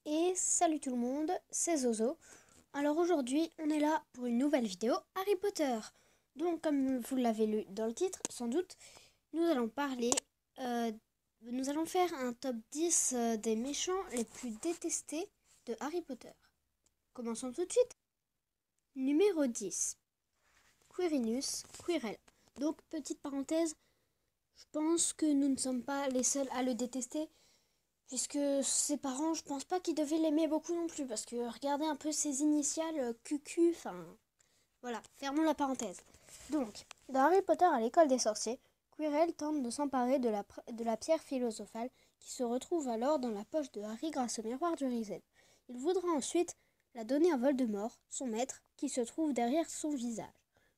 Et salut tout le monde, c'est Zozo. Alors aujourd'hui, on est là pour une nouvelle vidéo Harry Potter. Donc comme vous l'avez lu dans le titre, sans doute, nous allons faire un top 10 des méchants les plus détestés de Harry Potter. Commençons tout de suite. Numéro 10. Quirinus Quirrell. Donc petite parenthèse, je pense que nous ne sommes pas les seuls à le détester. Puisque ses parents, je pense pas qu'ils devaient l'aimer beaucoup non plus. Parce que regardez un peu ses initiales, QQ, enfin... Voilà, fermons la parenthèse. Donc, dans Harry Potter à l'école des sorciers, Quirrell tente de s'emparer de la pierre philosophale qui se retrouve alors dans la poche de Harry grâce au miroir du Riséd. Il voudra ensuite la donner à Voldemort, son maître, qui se trouve derrière son visage.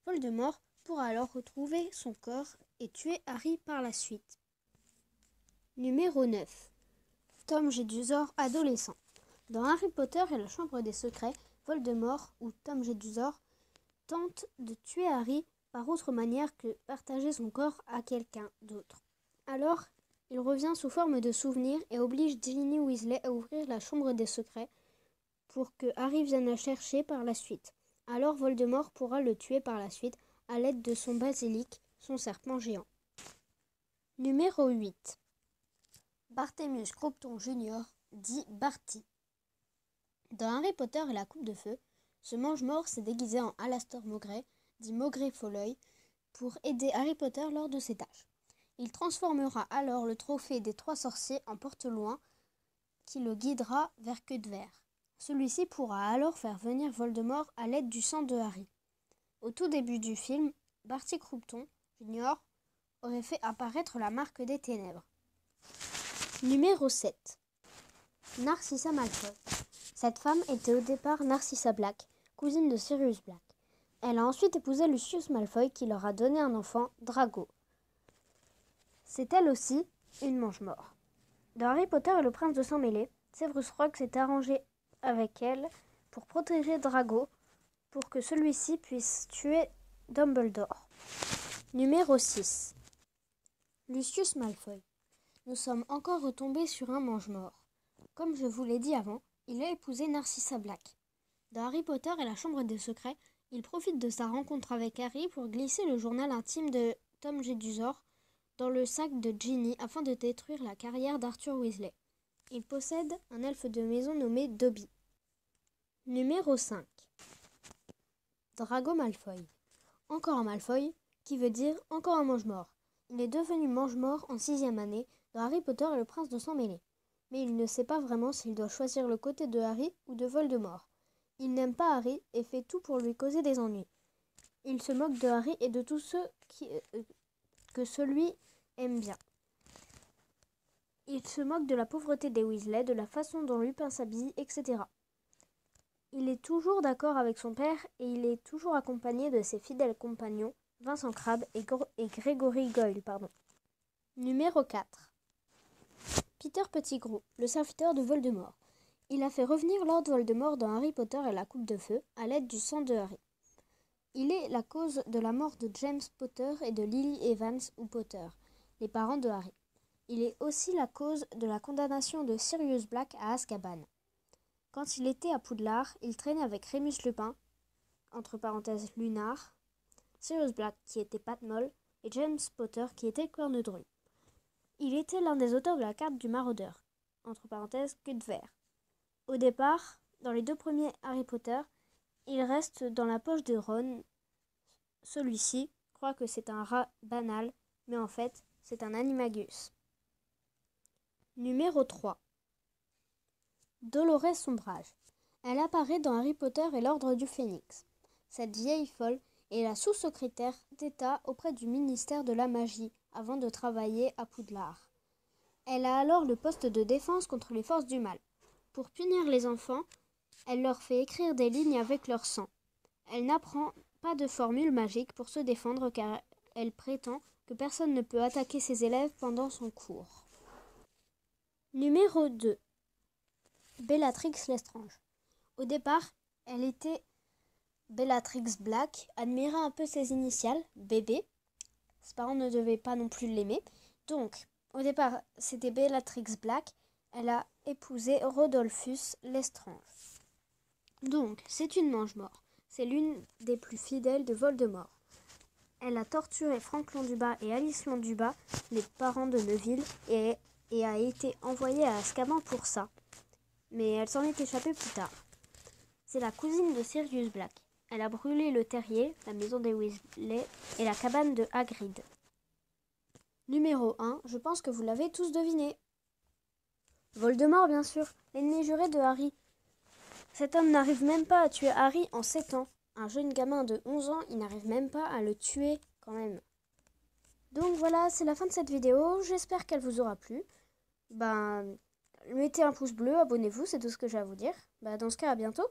Voldemort pourra alors retrouver son corps et tuer Harry par la suite. Numéro 9. Tom Jedusor adolescent. Dans Harry Potter et la Chambre des Secrets, Voldemort, ou Tom Jedusor, tente de tuer Harry par autre manière que partager son corps à quelqu'un d'autre. Alors, il revient sous forme de souvenir et oblige Ginny Weasley à ouvrir la Chambre des Secrets pour que Harry vienne la chercher par la suite. Alors Voldemort pourra le tuer par la suite à l'aide de son basilic, son serpent géant. Numéro 8. Barthémius Cropton Jr., dit Barty. Dans Harry Potter et la Coupe de Feu, ce mange-mort s'est déguisé en Alastor Maugret, dit Maugret Folloy, pour aider Harry Potter lors de ses tâches. Il transformera alors le trophée des 3 sorciers en porte-loin qui le guidera vers Queue de Verre. Celui-ci pourra alors faire venir Voldemort à l'aide du sang de Harry. Au tout début du film, Barty Cropton Jr. aurait fait apparaître la marque des ténèbres. Numéro 7. Narcissa Malfoy. Cette femme était au départ Narcissa Black, cousine de Sirius Black. Elle a ensuite épousé Lucius Malfoy qui leur a donné un enfant, Drago. C'est elle aussi une mange-mort. Dans Harry Potter et le prince de Sang-Mêlé, Severus Rogue s'est arrangé avec elle pour protéger Drago pour que celui-ci puisse tuer Dumbledore. Numéro 6. Lucius Malfoy. Nous sommes encore retombés sur un mange-mort. Comme je vous l'ai dit avant, il a épousé Narcissa Black. Dans Harry Potter et la Chambre des Secrets, il profite de sa rencontre avec Harry pour glisser le journal intime de Tom Jedusor dans le sac de Ginny afin de détruire la carrière d'Arthur Weasley. Il possède un elfe de maison nommé Dobby. Numéro 5. Drago Malfoy. Encore un Malfoy, qui veut dire encore un mange-mort. Il est devenu mange-mort en 6e année dans Harry Potter et le prince de Sang-Mêlé. Mais il ne sait pas vraiment s'il doit choisir le côté de Harry ou de Voldemort. Il n'aime pas Harry et fait tout pour lui causer des ennuis. Il se moque de Harry et de tous ceux que celui aime bien. Il se moque de la pauvreté des Weasley, de la façon dont Lupin s'habille, etc. Il est toujours d'accord avec son père et il est toujours accompagné de ses fidèles compagnons, Vincent Crabbe et Gregory Goyle. Numéro 4. Peter Pettigrew, le serviteur de Voldemort. Il a fait revenir Lord Voldemort dans Harry Potter et la Coupe de Feu à l'aide du sang de Harry. Il est la cause de la mort de James Potter et de Lily Evans ou Potter, les parents de Harry. Il est aussi la cause de la condamnation de Sirius Black à Azkaban. Quand il était à Poudlard, il traînait avec Rémus Lupin, entre parenthèses Lunard, Sirius Black qui était Patmol et James Potter qui était Cornedru. Il était l'un des auteurs de la carte du maraudeur, entre parenthèses Queue de Verre. Au départ, dans les 2 premiers Harry Potter, il reste dans la poche de Ron. Celui-ci croit que c'est un rat banal, mais en fait, c'est un animagus. Numéro 3. Dolores Sombrage. Elle apparaît dans Harry Potter et l'Ordre du Phénix. Cette vieille folle est la sous-secrétaire d'État auprès du ministère de la Magie avant de travailler à Poudlard. Elle a alors le poste de défense contre les forces du mal. Pour punir les enfants, elle leur fait écrire des lignes avec leur sang. Elle n'apprend pas de formule magique pour se défendre car elle prétend que personne ne peut attaquer ses élèves pendant son cours. Numéro 2. Bellatrix Lestrange. Au départ, elle était Bellatrix Black, admirait un peu ses initiales, BB. Ses parents ne devaient pas non plus l'aimer. Donc, au départ, c'était Bellatrix Black. elle a épousé Rodolphus Lestrange. Donc, c'est une mange-mort. C'est l'une des plus fidèles de Voldemort. Elle a torturé Frank Londubat et Alice Londubat, les parents de Neville, et a été envoyée à Azkaban pour ça. Mais elle s'en est échappée plus tard. C'est la cousine de Sirius Black. Elle a brûlé le terrier, la maison des Weasley et la cabane de Hagrid. Numéro 1, je pense que vous l'avez tous deviné. Voldemort, bien sûr, l'ennemi juré de Harry. Cet homme n'arrive même pas à tuer Harry en 7 ans. Un jeune gamin de 11 ans, il n'arrive même pas à le tuer quand même. Donc voilà, c'est la fin de cette vidéo. J'espère qu'elle vous aura plu. Mettez un pouce bleu, abonnez-vous, c'est tout ce que j'ai à vous dire. Dans ce cas, à bientôt.